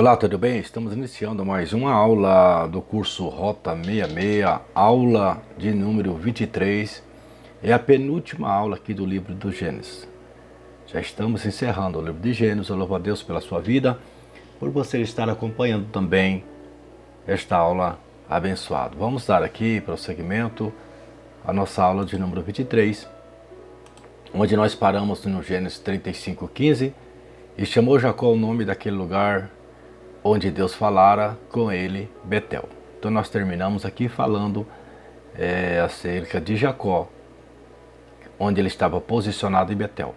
Olá, tudo bem? Estamos iniciando mais uma aula do curso Rota 66, aula de número 23. É a penúltima aula aqui do livro do Gênesis. Já estamos encerrando o livro de Gênesis. Eu louvo a Deus pela sua vida, por você estar acompanhando também esta aula abençoada. Vamos dar aqui prosseguimento à nossa aula de número 23, onde nós paramos no Gênesis 35:15, e chamou Jacó o nome daquele lugar onde Deus falara com ele, Betel. Então nós terminamos aqui falando acerca de Jacó, onde ele estava posicionado em Betel.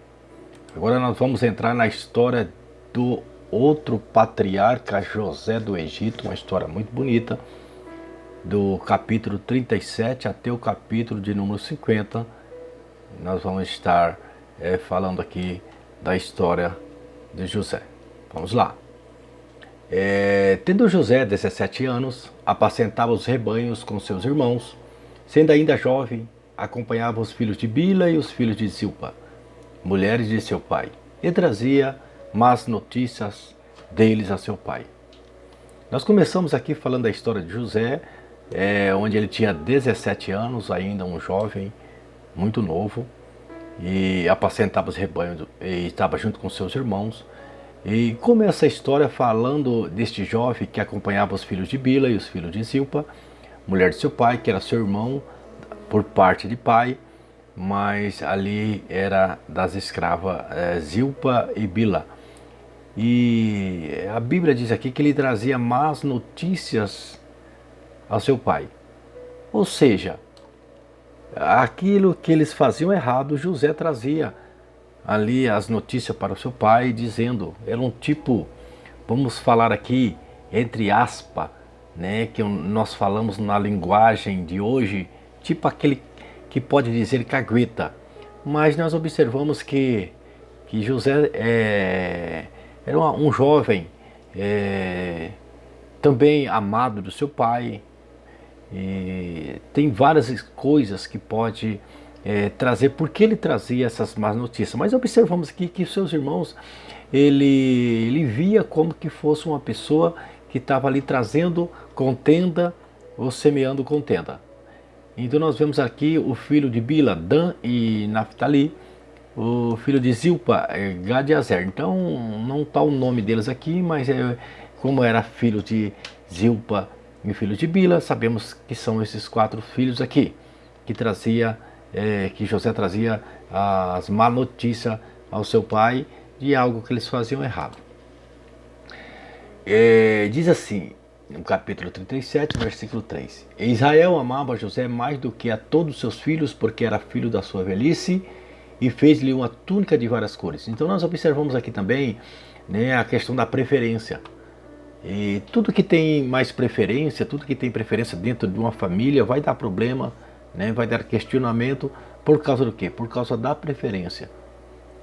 Agora nós vamos entrar na história do outro patriarca, José do Egito, uma história muito bonita, do capítulo 37 até o capítulo de número 50. Nós vamos estar falando aqui da história de José. Vamos lá. Tendo José 17 anos, apacentava os rebanhos com seus irmãos. Sendo ainda jovem, acompanhava os filhos de Bila e os filhos de Zilpa, mulheres de seu pai, e trazia más notícias deles a seu pai. Nós começamos aqui falando da história de José, onde ele tinha 17 anos, ainda um jovem muito novo, e apacentava os rebanhos e estava junto com seus irmãos. E começa a história falando deste jovem que acompanhava os filhos de Bila e os filhos de Zilpa, mulher de seu pai, que era seu irmão por parte de pai, mas ali era das escravas Zilpa e Bila. E a Bíblia diz aqui que ele trazia más notícias ao seu pai. Ou seja, aquilo que eles faziam errado, José trazia ali as notícias para o seu pai, dizendo, era um tipo, vamos falar aqui, entre aspas, né, que nós falamos na linguagem de hoje, tipo aquele que pode dizer cagueta. Mas nós observamos que José era um jovem também amado do seu pai, e tem várias coisas que pode trazer, porque ele trazia essas más notícias. Mas observamos aqui que seus irmãos, ele via como que fosse uma pessoa que estava ali trazendo contenda ou semeando contenda. Então nós vemos aqui o filho de Bila, Dan e Naphtali, o filho de Zilpa, Gad e Azer. Então não está o nome deles aqui, mas como era filho de Zilpa e filho de Bila, sabemos que são esses quatro filhos aqui, que José trazia as má notícias ao seu pai de algo que eles faziam errado. Diz assim, no capítulo 37, versículo 3: E Israel amava José mais do que a todos os seus filhos, porque era filho da sua velhice, e fez-lhe uma túnica de várias cores. Então nós observamos aqui também, né, a questão da preferência. E tudo que tem mais preferência, tudo que tem preferência dentro de uma família vai dar problema, né? Vai dar questionamento. Por causa do quê? Por causa da preferência.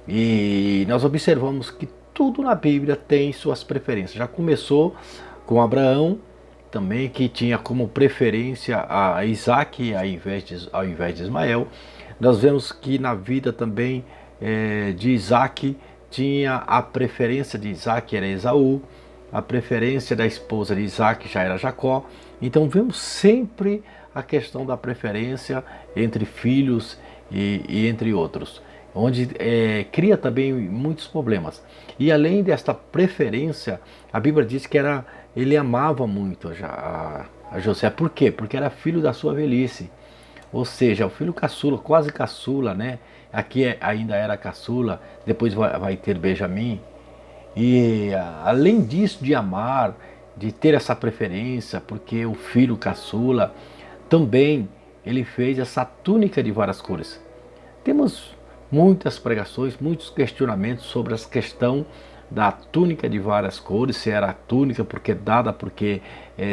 E nós observamos que tudo na Bíblia tem suas preferências. Já começou com Abraão, também, que tinha como preferência a Isaac ao invés de Ismael. Nós vemos que na vida também de Isaac, tinha a preferência de Isaac, era Esaú. A preferência da esposa de Isaac já era Jacó. Então vemos sempre a questão da preferência entre filhos e entre outros, onde cria também muitos problemas. E além desta preferência, a Bíblia diz que ele amava muito a José. Por quê? Porque era filho da sua velhice, ou seja, o filho caçula, quase caçula, né? Aqui ainda era caçula, depois vai ter Benjamim. E além disso, de amar, de ter essa preferência, porque o filho caçula, também ele fez essa túnica de várias cores. Temos muitas pregações, muitos questionamentos sobre a questão da túnica de várias cores, se era a túnica porque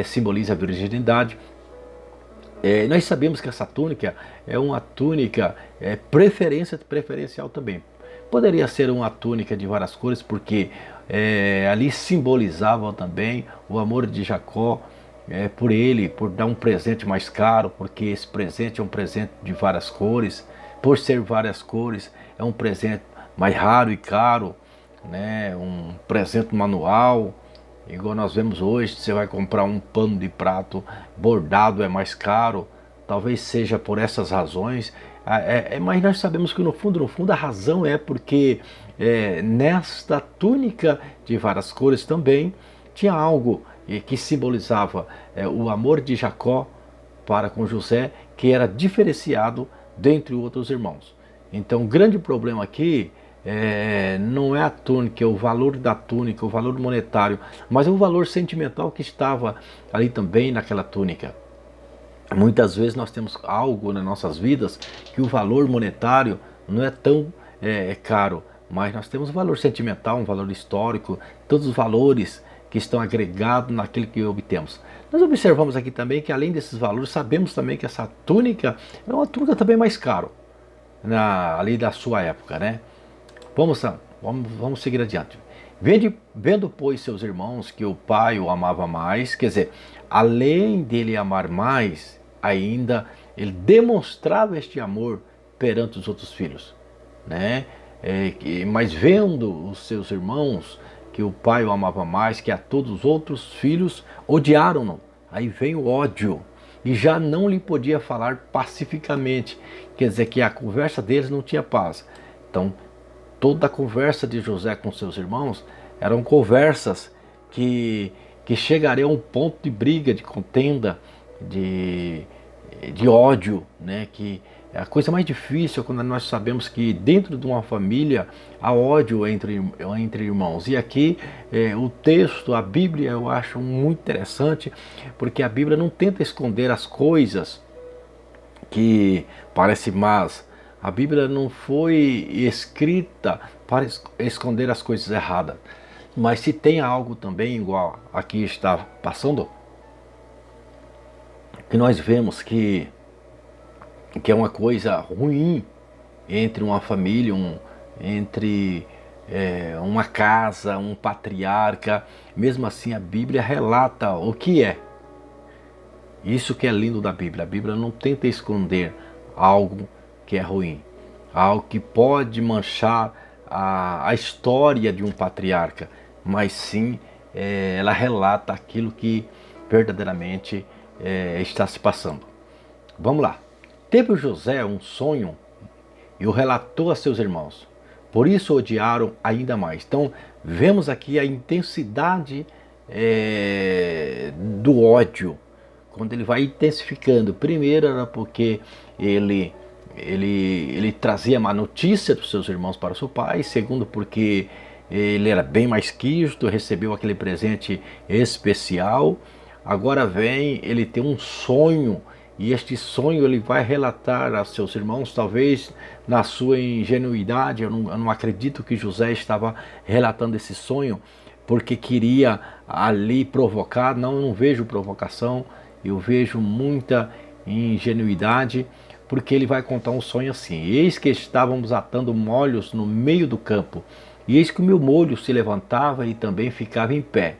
simboliza a virgindade. Nós sabemos que essa túnica é uma túnica preferencial também. Poderia ser uma túnica de várias cores, porque ali simbolizava também o amor de Jacó por ele, por dar um presente mais caro, porque esse presente é um presente de várias cores. Por ser várias cores, é um presente mais raro e caro, né? Um presente manual. Igual nós vemos hoje, você vai comprar um pano de prato bordado, é mais caro. Talvez seja por essas razões. Mas nós sabemos que no fundo, a razão é porque nesta túnica de várias cores também tinha algo que simbolizava o amor de Jacó para com José, que era diferenciado dentre outros irmãos. Então o grande problema aqui não é a túnica, o valor da túnica, o valor monetário, mas o valor sentimental que estava ali também naquela túnica. Muitas vezes nós temos algo nas nossas vidas que o valor monetário não é tão caro, mas nós temos um valor sentimental, um valor histórico, todos os valores que estão agregados naquilo que obtemos. Nós observamos aqui também que além desses valores, sabemos também que essa túnica é uma túnica também mais cara, ali da sua época, né? Vamos seguir adiante. Vendo, pois, seus irmãos que o pai o amava mais, quer dizer, além dele amar mais, ainda ele demonstrava este amor perante os outros filhos, né? Mas vendo os seus irmãos que o pai o amava mais que a todos os outros filhos, odiaram-no. Aí vem o ódio e já não lhe podia falar pacificamente, quer dizer que a conversa deles não tinha paz. Então toda a conversa de José com seus irmãos eram conversas que chegariam a um ponto de briga, de contenda, de ódio, né? Que é a coisa mais difícil quando nós sabemos que dentro de uma família há ódio entre irmãos. E aqui o texto, a Bíblia, eu acho muito interessante, porque a Bíblia não tenta esconder as coisas que parecem más. A Bíblia não foi escrita para esconder as coisas erradas. Mas se tem algo também, igual aqui está passando, que nós vemos que é uma coisa ruim entre uma família, entre uma casa, um patriarca. Mesmo assim a Bíblia relata o que é. Isso que é lindo da Bíblia. A Bíblia não tenta esconder algo que é ruim, algo que pode manchar a história de um patriarca, mas sim ela relata aquilo que verdadeiramente está se passando. Vamos lá. Teve José um sonho e o relatou a seus irmãos. Por isso odiaram ainda mais. Então vemos aqui a intensidade do ódio, quando ele vai intensificando. Primeiro era porque ele trazia má notícia dos seus irmãos para o seu pai. Segundo, porque ele era bem mais quisto, recebeu aquele presente especial. Agora vem ele ter um sonho, e este sonho ele vai relatar a seus irmãos, talvez na sua ingenuidade. Eu não acredito que José estava relatando esse sonho porque queria ali provocar. Não, eu não vejo provocação, eu vejo muita ingenuidade, porque ele vai contar um sonho assim: eis que estávamos atando molhos no meio do campo, e eis que o meu molho se levantava e também ficava em pé,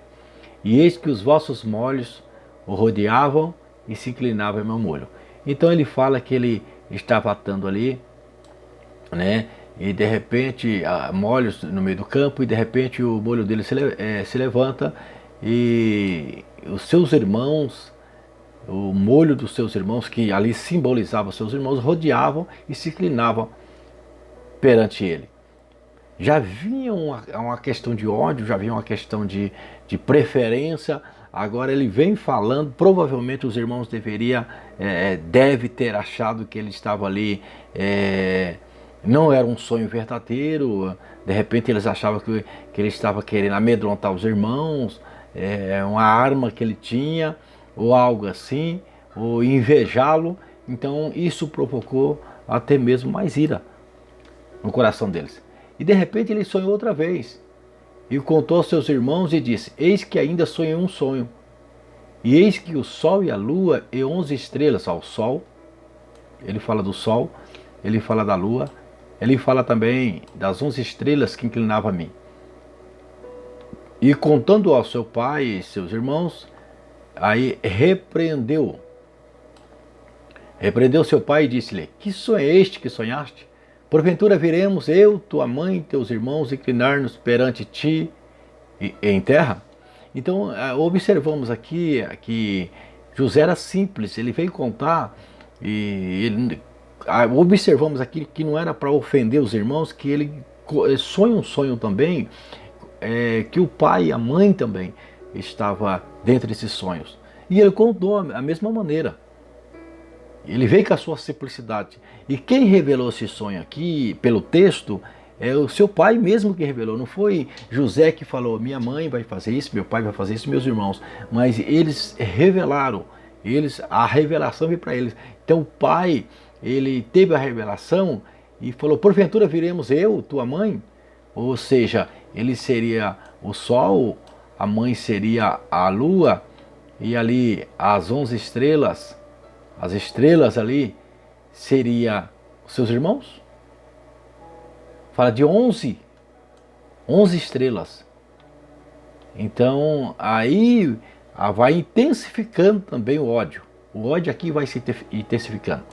e eis que os vossos molhos o rodeavam e se inclinava em meu molho. Então ele fala que ele estava atando ali, né? E de repente molhos no meio do campo, e de repente o molho dele se levanta, e os seus irmãos, o molho dos seus irmãos, que ali simbolizava os seus irmãos, rodeavam e se inclinavam perante ele. Já havia uma questão de ódio, já havia uma questão de preferência. Agora ele vem falando, provavelmente os irmãos deve ter achado que ele estava ali, não era um sonho verdadeiro. De repente eles achavam que ele estava querendo amedrontar os irmãos, uma arma que ele tinha, ou algo assim, ou invejá-lo. Então isso provocou até mesmo mais ira no coração deles. E de repente ele sonhou outra vez, e contou aos seus irmãos e disse: eis que ainda sonhei um sonho, e eis que o sol e a lua e 11 estrelas. Ao sol, ele fala do sol, ele fala da lua, ele fala também das 11 estrelas que inclinavam a mim. E contando ao seu pai e seus irmãos, aí repreendeu seu pai e disse-lhe: que sonho é este que sonhaste? Porventura viremos eu, tua mãe e teus irmãos inclinar-nos perante ti em terra? Então, observamos aqui que José era simples, ele veio contar e observamos aqui que não era para ofender os irmãos, que ele sonha um sonho também, que o pai e a mãe também estava dentro desses sonhos. E ele contou a mesma maneira. Ele veio com a sua simplicidade. E quem revelou esse sonho aqui, pelo texto, é o seu pai mesmo que revelou. Não foi José que falou, minha mãe vai fazer isso, meu pai vai fazer isso, meus irmãos. Mas eles revelaram. A revelação veio para eles. Então o pai, ele teve a revelação e falou, porventura viremos eu, tua mãe? Ou seja, ele seria o sol, a mãe seria a lua, e ali as 11 estrelas, as estrelas ali, seria os seus irmãos? Fala de 11 estrelas. Então aí vai intensificando também o ódio. O ódio aqui vai se intensificando.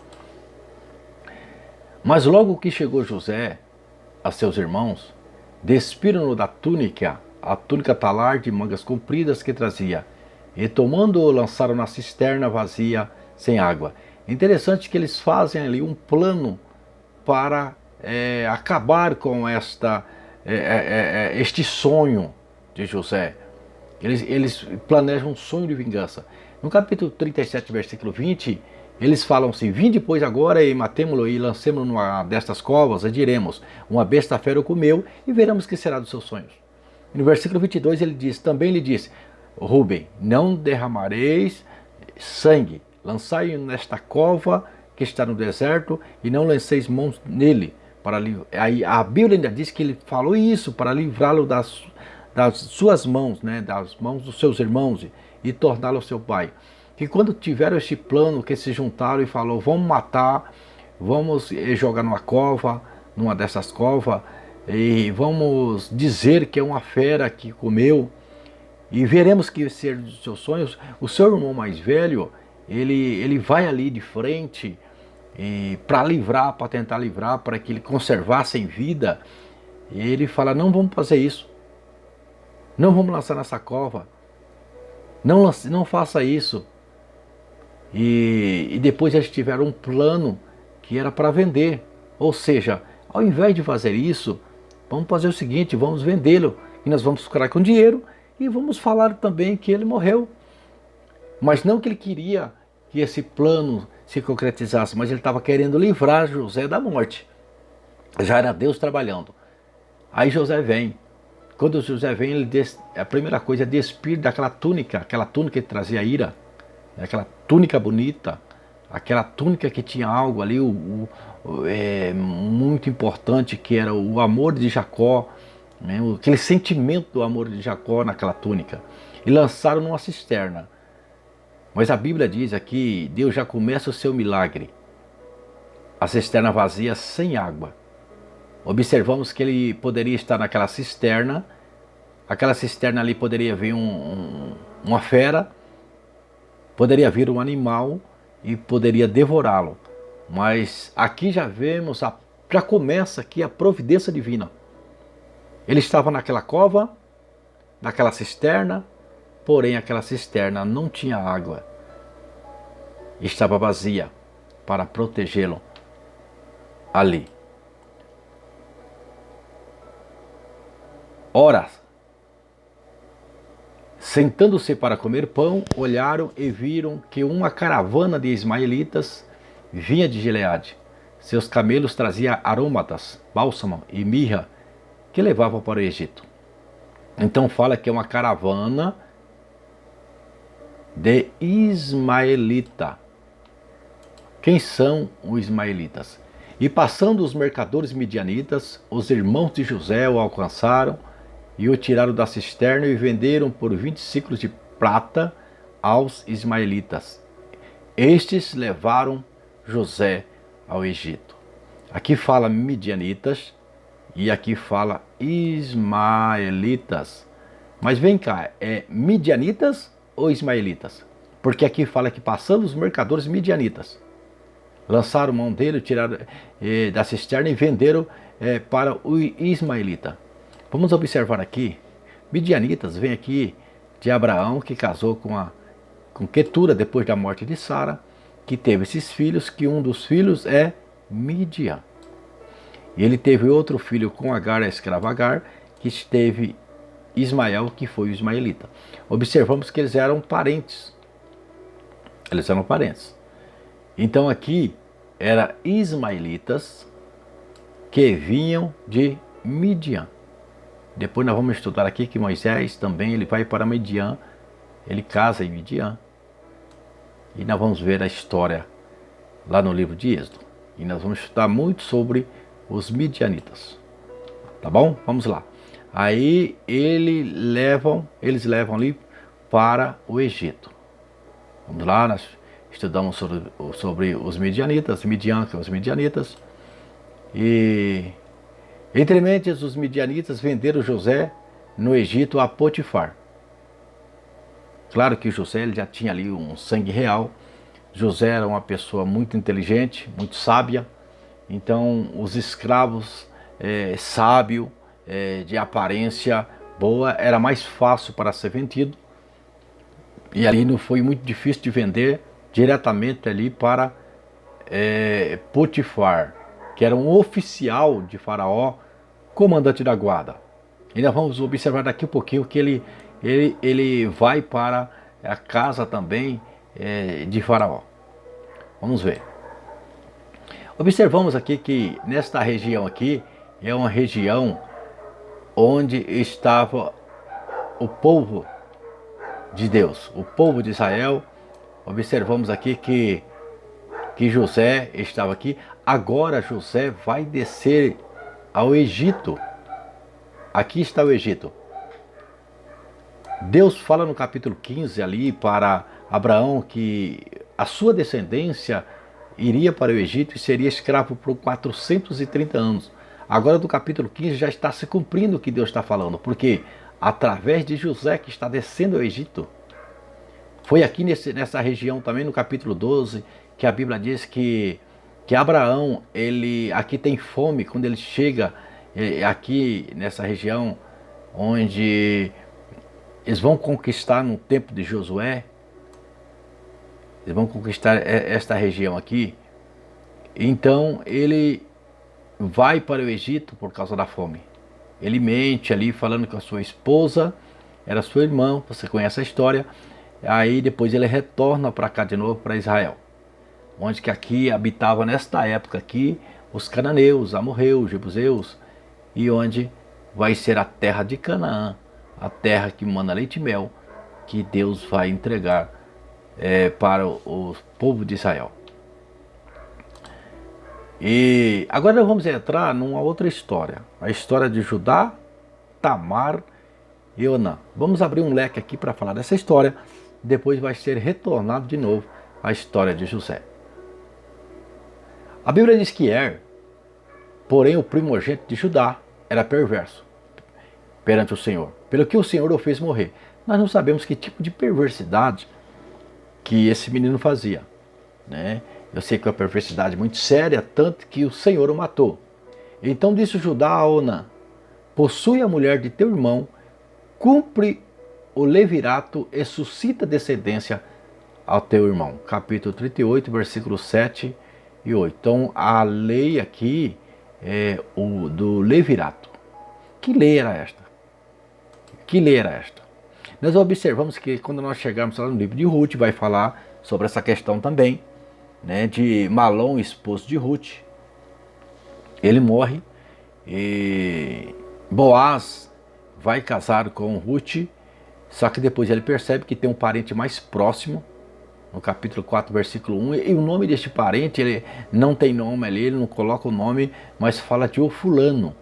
Mas logo que chegou José a seus irmãos, despiram-no da túnica, a túnica talar de mangas compridas que trazia, e tomando-o lançaram na cisterna vazia, sem água. Interessante que eles fazem ali um plano para acabar com este sonho de José. Eles planejam um sonho de vingança. No capítulo 37, versículo 20, eles falam assim, vinde pois agora e matemo-lo e lancemo-lo numa destas covas e diremos, uma besta fera o comeu e veremos o que será dos seus sonhos. E no versículo 22 ele diz, também lhe disse, Rubem, não derramareis sangue, lançai-o nesta cova que está no deserto e não lanceis mãos nele. Aí a Bíblia ainda diz que ele falou isso para livrá-lo das suas mãos, né, das mãos dos seus irmãos e torná-lo seu pai. Que quando tiveram este plano, que se juntaram e falou, vamos matar, vamos jogar numa cova, numa dessas covas, e vamos dizer que é uma fera que comeu, e veremos que ser dos seus sonhos. O seu irmão mais velho, ele vai ali de frente para tentar livrar, para que ele conservasse em vida. E ele fala, não vamos fazer isso, não vamos lançar nessa cova, não faça isso. E depois eles tiveram um plano que era para vender. Ou seja, ao invés de fazer isso, vamos fazer o seguinte, vamos vendê-lo e nós vamos ficar com dinheiro e vamos falar também que ele morreu. Mas não que ele queria que esse plano se concretizasse, mas ele estava querendo livrar José da morte. Já era Deus trabalhando. Aí José vem. Quando José vem, a primeira coisa é despir daquela túnica que trazia ira, aquela túnica bonita, aquela túnica que tinha algo ali muito importante, que era o amor de Jacó, né, aquele sentimento do amor de Jacó naquela túnica, e lançaram numa cisterna. Mas a Bíblia diz aqui, Deus já começa o seu milagre, a cisterna vazia sem água. Observamos que ele poderia estar naquela cisterna, aquela cisterna ali poderia vir uma fera, poderia vir um animal e poderia devorá-lo. Mas aqui já vemos, já começa aqui a providência divina. Ele estava naquela cova, naquela cisterna, porém aquela cisterna não tinha água. Estava vazia para protegê-lo ali. Ora, sentando-se para comer pão, olharam e viram que uma caravana de ismaelitas vinha de Gileade. Seus camelos traziam aromatas, bálsamo e mirra, que levavam para o Egito. Então fala que é uma caravana de ismaelita. Quem são os ismaelitas? E passando os mercadores midianitas, os irmãos de José o alcançaram e o tiraram da cisterna e venderam por 20 ciclos de prata aos ismaelitas. Estes levaram José ao Egito. Aqui fala midianitas e aqui fala ismaelitas. Mas vem cá, é midianitas ou ismaelitas? Porque aqui fala que passando os mercadores midianitas, lançaram mão dele, tiraram da cisterna e venderam para o ismaelita. Vamos observar aqui, midianitas vem aqui de Abraão, que casou com Quetura depois da morte de Sara, que teve esses filhos, que um dos filhos é Midian. E ele teve outro filho com Agar, a escrava Agar, que teve Ismael, que foi o ismaelita. Observamos que eles eram parentes. Eles eram parentes. Então aqui eram ismaelitas que vinham de Midian. Depois nós vamos estudar aqui que Moisés também ele vai para Midian. Ele casa em Midian. E nós vamos ver a história lá no livro de Êxodo. E nós vamos estudar muito sobre os midianitas. Tá bom? Vamos lá. Aí eles levam ali para o Egito. Vamos lá, nós estudamos sobre os midianitas, Midian, que são os midianitas. E entre mentes os midianitas venderam José no Egito a Potifar. Claro que José ele já tinha ali um sangue real. José era uma pessoa muito inteligente, muito sábia. Então os escravos sábios, de aparência boa, era mais fácil para ser vendido. E ali não foi muito difícil de vender diretamente ali para Potifar, que era um oficial de Faraó, comandante da guarda. E nós vamos observar daqui um pouquinho que ele vai para a casa também de Faraó. Vamos ver. Observamos aqui que nesta região aqui é uma região onde estava o povo de Deus, o povo de Israel. Observamos aqui que José estava aqui. Agora José vai descer ao Egito. Aqui está o Egito. Deus fala no capítulo 15 ali para Abraão que a sua descendência iria para o Egito e seria escravo por 430 anos. Agora do capítulo 15 já está se cumprindo o que Deus está falando, porque através de José que está descendo ao Egito. Foi aqui nessa região também no capítulo 12 que a Bíblia diz que Abraão, ele aqui tem fome quando ele chega aqui nessa região onde eles vão conquistar no tempo de Josué. Eles vão conquistar esta região aqui. Então ele vai para o Egito por causa da fome. Ele mente ali falando que a sua esposa era sua irmã. Você conhece a história. Aí depois ele retorna para cá de novo, para Israel. Onde que aqui habitava nesta época aqui os cananeus, amorreus, jebuseus. E onde vai ser a terra de Canaã. A terra que mana leite e mel. Que Deus vai entregar para o povo de Israel. E agora nós vamos entrar numa outra história. A história de Judá, Tamar e Onã. Vamos abrir um leque aqui para falar dessa história. Depois vai ser retornado de novo a história de José. A Bíblia diz que porém o primogênito de Judá, era perverso perante o Senhor, pelo que o Senhor o fez morrer. Nós não sabemos que tipo de perversidade que esse menino fazia, né? Eu sei que é uma perversidade muito séria, tanto que o Senhor o matou. Então disse Judá a Onã: possui a mulher de teu irmão, cumpre o levirato e suscita descendência ao teu irmão. Capítulo 38, versículos 7 e 8. Então a lei aqui é o do levirato. Que lei era esta? Que lei era esta? Nós observamos que quando nós chegarmos lá no livro de Ruth, vai falar sobre essa questão também, né, de Malom, esposo de Ruth. Ele morre e Boaz vai casar com Ruth, só que depois ele percebe que tem um parente mais próximo, no capítulo 4, versículo 1, e o nome deste parente, ele não tem nome ali, ele não coloca o nome, mas fala de o fulano.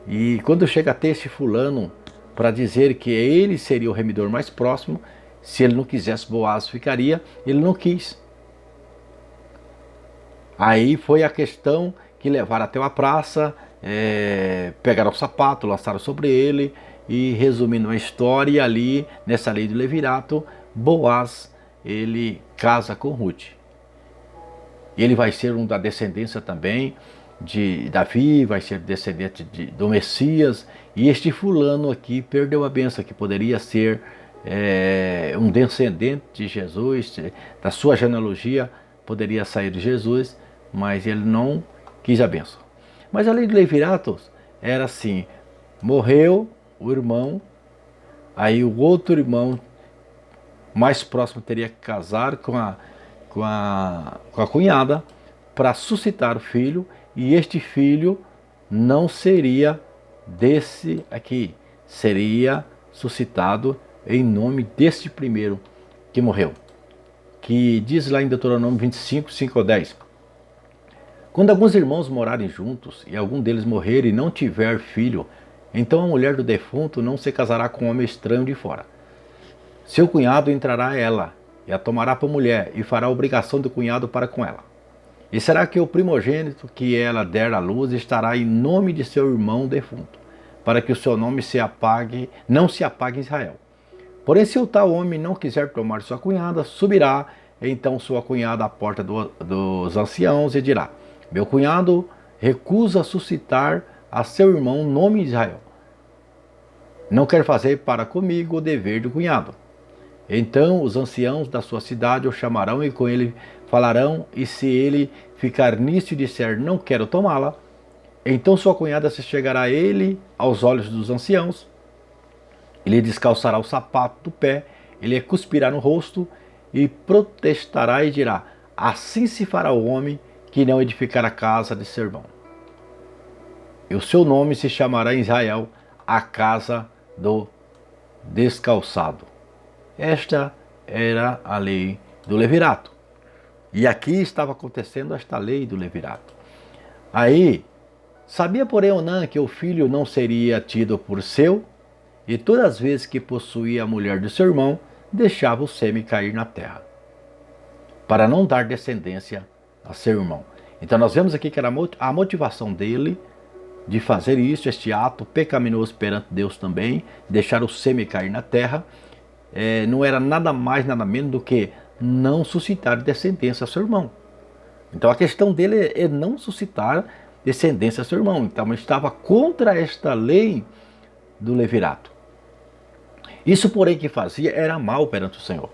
E quando chega a ter esse fulano, para dizer que ele seria o remidor mais próximo, se ele não quisesse, Boaz ficaria, ele não quis. Aí foi a questão que levaram até uma praça, pegaram o sapato, lançaram sobre ele, e resumindo a história, ali nessa lei do levirato, Boaz, ele casa com Ruth. Ele vai ser um da descendência também de Davi, vai ser descendente do Messias, e este fulano aqui perdeu a bênção, que poderia ser um descendente de Jesus, da sua genealogia, poderia sair de Jesus, mas ele não quis a bênção. Mas a lei do levirato era assim: morreu o irmão, aí o outro irmão mais próximo teria que casar com a cunhada para suscitar o filho, e este filho não seria desse aqui, seria suscitado em nome deste primeiro que morreu. Que diz lá em Deuteronômio 25, 5 ou 10. Quando alguns irmãos morarem juntos e algum deles morrer e não tiver filho, então a mulher do defunto não se casará com um homem estranho de fora. Seu cunhado entrará a ela e a tomará por mulher e fará a obrigação do cunhado para com ela. E será que o primogênito que ela der à luz estará em nome de seu irmão defunto, para que o seu nome não se apague em Israel. Porém, se o tal homem não quiser tomar sua cunhada, subirá então sua cunhada à porta dos anciãos e dirá: meu cunhado recusa suscitar a seu irmão nome de Israel. Não quer fazer para comigo o dever do cunhado. Então os anciãos da sua cidade o chamarão e com ele falarão, e se ele ficar nisso e disser não quero tomá-la, então sua cunhada se chegará a ele aos olhos dos anciãos, ele descalçará o sapato do pé, ele cuspirá no rosto e protestará e dirá: assim se fará o homem que não edificar a casa de seu irmão. E o seu nome se chamará em Israel a casa do descalçado. Esta era a lei do levirato. E aqui estava acontecendo esta lei do levirato. Aí, sabia porém Onã que o filho não seria tido por seu, e todas as vezes que possuía a mulher de seu irmão, deixava o sêmen cair na terra, para não dar descendência a seu irmão. Então nós vemos aqui que era a motivação dele de fazer isso, este ato pecaminoso perante Deus também, deixar o sêmen cair na terra, não era nada mais, nada menos do que não suscitar descendência a seu irmão. Então a questão dele é não suscitar descendência a seu irmão. Então ele estava contra esta lei do levirato. Isso, porém, que fazia era mal perante o Senhor,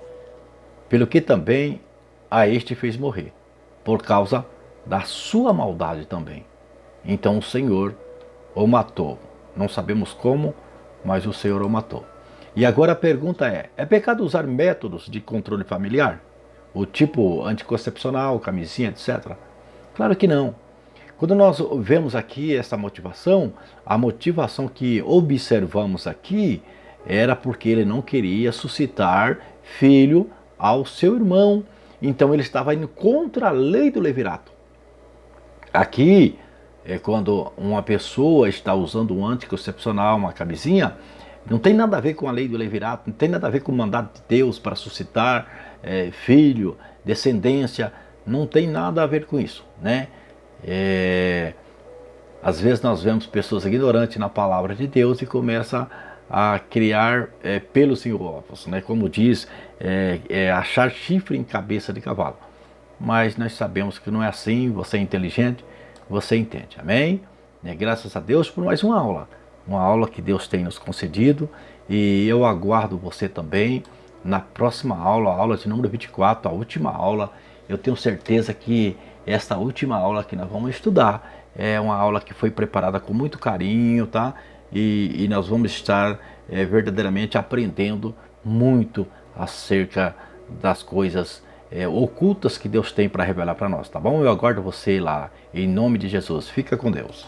pelo que também a este fez morrer, por causa da sua maldade também. Então o Senhor o matou. Não sabemos como, mas o Senhor o matou. E agora a pergunta é pecado usar métodos de controle familiar? O tipo anticoncepcional, camisinha, etc? Claro que não. Quando nós vemos aqui essa motivação, a motivação que observamos aqui era porque ele não queria suscitar filho ao seu irmão. Então ele estava indo contra a lei do levirato. Aqui, quando uma pessoa está usando um anticoncepcional, uma camisinha, não tem nada a ver com a lei do levirato, não tem nada a ver com o mandato de Deus para suscitar filho, descendência, não tem nada a ver com isso, né? Às vezes nós vemos pessoas ignorantes na palavra de Deus e começam a criar pelos em ovos, né? Como diz, achar chifre em cabeça de cavalo. Mas nós sabemos que não é assim. Você é inteligente, você entende, amém? Graças a Deus por mais uma aula que Deus tem nos concedido, e eu aguardo você também na próxima aula, a aula de número 24, a última aula. Eu tenho certeza que esta última aula que nós vamos estudar é uma aula que foi preparada com muito carinho, tá? E nós vamos estar verdadeiramente aprendendo muito acerca das coisas ocultas que Deus tem para revelar para nós, tá bom? Eu aguardo você lá, em nome de Jesus. Fica com Deus.